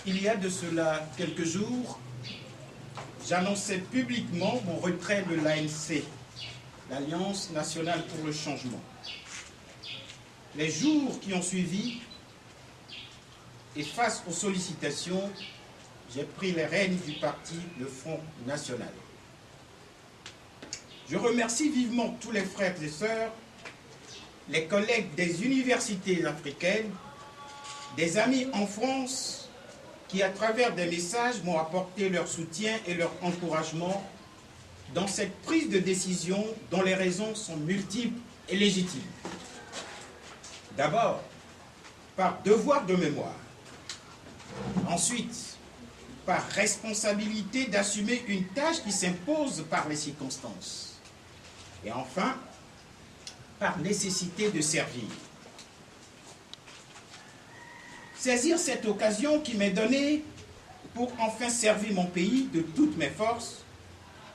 Il y a de cela quelques jours, j'annonçais publiquement mon retrait de l'ANC, l'Alliance nationale pour le changement. Les jours qui ont suivi, et face aux sollicitations, j'ai pris les rênes du parti Le Front National. Je remercie vivement tous les frères et sœurs, les collègues des universités africaines, des amis en France qui, à travers des messages, m'ont apporté leur soutien et leur encouragement dans cette prise de décision dont les raisons sont multiples et légitimes. D'abord, par devoir de mémoire. Ensuite, par responsabilité d'assumer une tâche qui s'impose par les circonstances. Et enfin, par nécessité de servir. Saisir cette occasion qui m'est donnée pour enfin servir mon pays de toutes mes forces,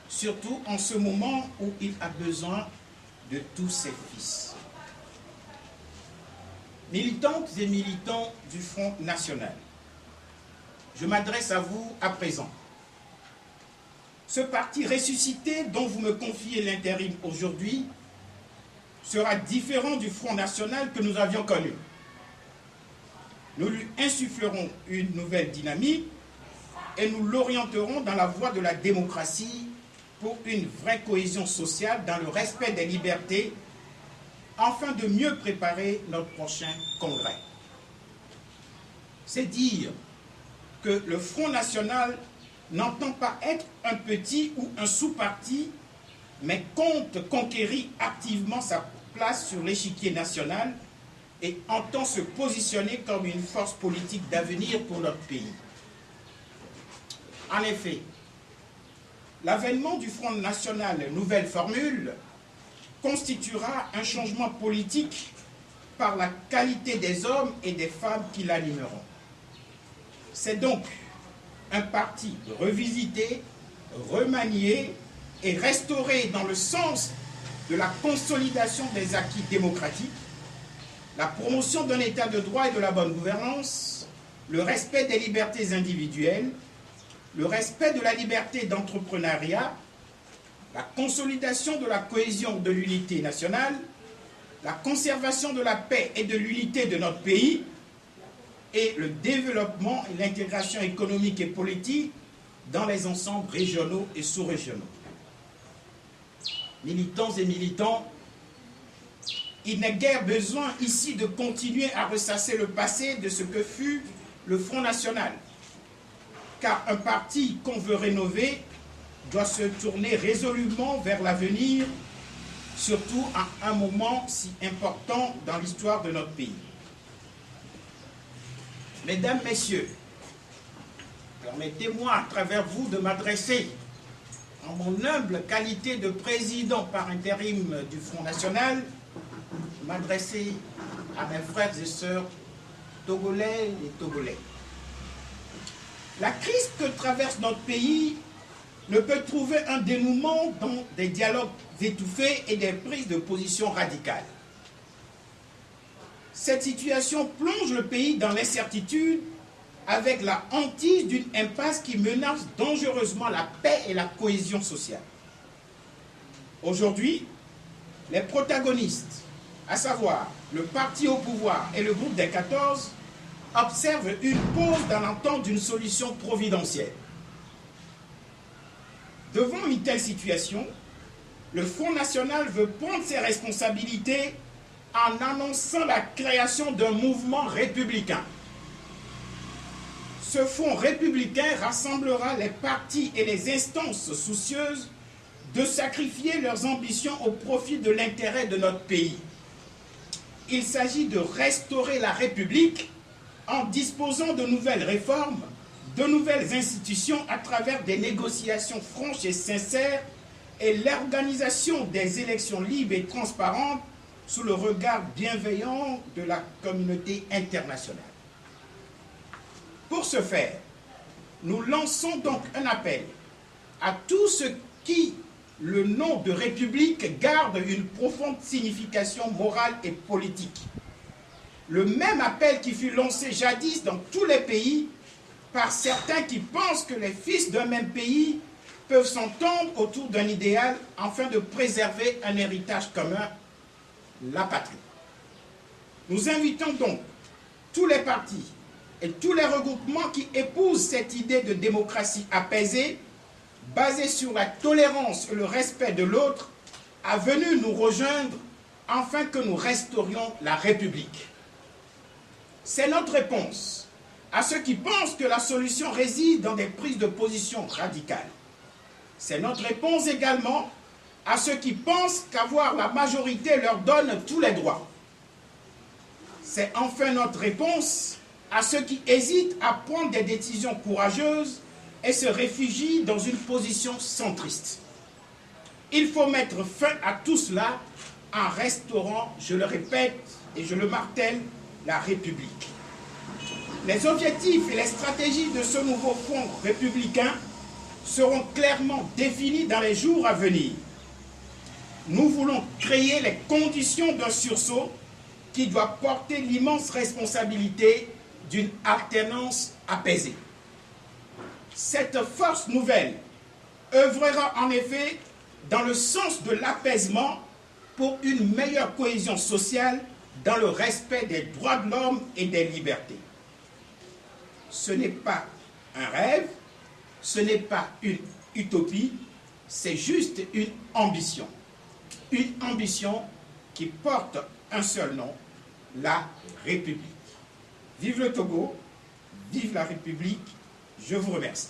surtout en ce moment où il a besoin de tous ses fils. Militantes et militants du Front National, je m'adresse à vous à présent. Ce parti ressuscité dont vous me confiez l'intérim aujourd'hui sera différent du Front National que nous avions connu. Nous lui insufflerons une nouvelle dynamique et nous l'orienterons dans la voie de la démocratie pour une vraie cohésion sociale dans le respect des libertés afin de mieux préparer notre prochain congrès. C'est dire que le Front National n'entend pas être un petit ou un sous-parti, mais compte conquérir activement sa place sur l'échiquier national et entend se positionner comme une force politique d'avenir pour notre pays. En effet, l'avènement du Front National nouvelle formule constituera un changement politique par la qualité des hommes et des femmes qui l'animeront. C'est donc un parti revisité, remanié et restauré dans le sens de la consolidation des acquis démocratiques, la promotion d'un état de droit et de la bonne gouvernance, le respect des libertés individuelles, le respect de la liberté d'entrepreneuriat, la consolidation de la cohésion de l'unité nationale, la conservation de la paix et de l'unité de notre pays, et le développement et l'intégration économique et politique dans les ensembles régionaux et sous-régionaux. Militants et militants, il n'est guère besoin ici de continuer à ressasser le passé de ce que fut le Front National, car un parti qu'on veut rénover doit se tourner résolument vers l'avenir, surtout à un moment si important dans l'histoire de notre pays. Mesdames, Messieurs, permettez-moi à travers vous de m'adresser, en mon humble qualité de président par intérim du Front National, m'adresser à mes frères et sœurs togolais et togolais. La crise que traverse notre pays ne peut trouver un dénouement dans des dialogues étouffés et des prises de position radicales. Cette situation plonge le pays dans l'incertitude avec la hantise d'une impasse qui menace dangereusement la paix et la cohésion sociale. Aujourd'hui, les protagonistes, à savoir le parti au pouvoir et le groupe des 14, observent une pause dans l'attente d'une solution providentielle. Devant une telle situation, le Front National veut prendre ses responsabilités en annonçant la création d'un mouvement républicain. Ce front républicain rassemblera les partis et les instances soucieuses de sacrifier leurs ambitions au profit de l'intérêt de notre pays. Il s'agit de restaurer la République en disposant de nouvelles réformes, de nouvelles institutions à travers des négociations franches et sincères et l'organisation des élections libres et transparentes sous le regard bienveillant de la communauté internationale. Pour ce faire, nous lançons donc un appel à tous ceux qui, le nom de République, garde une profonde signification morale et politique. Le même appel qui fut lancé jadis dans tous les pays par certains qui pensent que les fils d'un même pays peuvent s'entendre autour d'un idéal afin de préserver un héritage commun, la patrie. Nous invitons donc tous les partis et tous les regroupements qui épousent cette idée de démocratie apaisée, basée sur la tolérance et le respect de l'autre, à venir nous rejoindre afin que nous restaurions la République. C'est notre réponse à ceux qui pensent que la solution réside dans des prises de position radicales. C'est notre réponse également à ceux qui pensent qu'avoir la majorité leur donne tous les droits. C'est enfin notre réponse à ceux qui hésitent à prendre des décisions courageuses et se réfugient dans une position centriste. Il faut mettre fin à tout cela en restaurant, je le répète et je le martèle, la République. Les objectifs et les stratégies de ce nouveau front républicain seront clairement définis dans les jours à venir. Nous voulons créer les conditions d'un sursaut qui doit porter l'immense responsabilité d'une alternance apaisée. Cette force nouvelle œuvrera en effet dans le sens de l'apaisement pour une meilleure cohésion sociale dans le respect des droits de l'homme et des libertés. Ce n'est pas un rêve, ce n'est pas une utopie, c'est juste une ambition. Une ambition qui porte un seul nom, la République. Vive le Togo, vive la République, je vous remercie.